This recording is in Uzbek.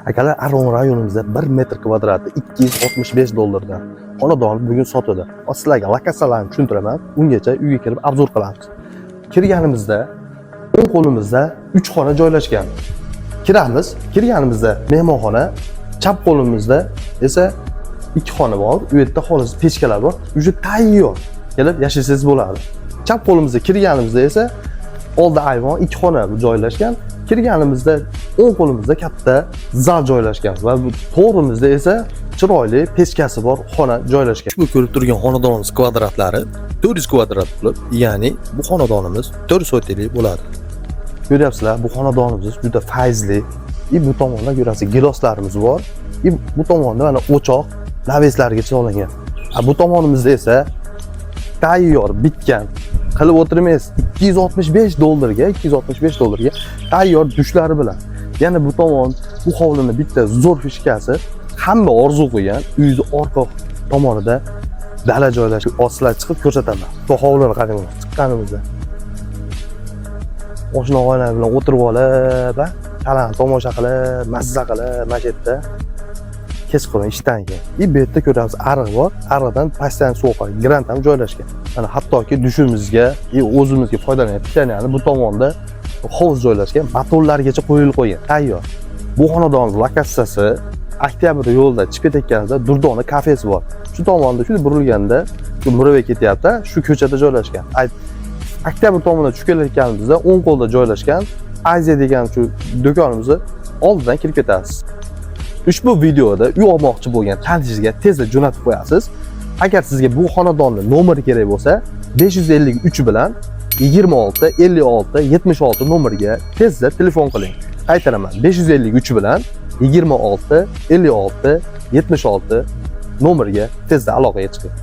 Akalar, Aron rayonimizda 1 metr kvadrati 265 dollardan xonadonni bugun sotuvda. Sizlarga lokatsiyalarni tushuntiraman. Ungacha uyga kirib obzor qilamiz. Kirganimizda o'ng qo'limizda 3 xona joylashgan. Kirganimizda mehmonxona, chap qo'limizda esa 2 xona bor. U yerda xolis pechkalar bor. Uje tayyor. Kelib yashasangiz bo'ladi. Chap qo'limizda kirganimizda esa oldi ayvon 2 xona joylashgan. Kirganimizda o'ng qo'limizda katta zal joylashgan va bu to'g'rimizda esa chiroyli pechkasi bor xona joylashgan. Bu ko'rib turgan xonadonimiz kvadratlari 400 kvadrat bo'lib, ya'ni bu xonadonimiz 4 soatlik bo'ladi. Ko'ryapsizlar, bu xonadonimiz juda fayzli. Bu tomonda ko'rasiz, giloslarimiz bor. Bu tomonda mana o'choq, naveslargacha olingan. Bu tomonimizda esa tayyor bitgan qilib o'tirmaysiz. 265 dollarga tayyor dushlari bilan. Yana bu tomon, bu hovlini bitta zo'r fishkasi hamma orzu qilgan uyning orqa tomonida dala joylashgan. Ostlar chiqib ko'rsataman. Bu hovlini qaranglar. Chiqqanimizda oshna og'aylar bilan o'tirib olib, talan tomosha qilib, mazza qilib, mana shu yerda kechqurun ishdan keyin. Bu yerda ko'ramiz, ariq bor. Ariqdan pastdan suv grant ham joylashgan. Mana hattoki dushimizga, o'zimizga foydalanayotgan, ya'ni bu tomonda hovuz joylashgan, motorlargacha qo'yilib qo'ygan, tayyor. Bu xonadonning lokatsiyasi Oktyabr yo'lda chiqib ketayotganida Durdona kafesi bor. Shu tomonda shu burilganda, shu Murabay ketyapti, shu ko'chada joylashgan. Oktyabr tomonidan tushib kelayotganimizda o'ng qo'lda joylashgan Aziya degan shu do'konimizni oldidan kirib ketasiz. Ushbu videoda uy olmoqchi bo'lgan tanishingizga tezda jo'natib qo'yasiz. Agar sizga bu xonadonning nomeri kerak bo'lsa, 553 bilan 26 56 76 nomeriga tezda telefon qiling. Aytiraman, 553 bilan 26 56 76 nomeriga tezda aloqaga chiqing.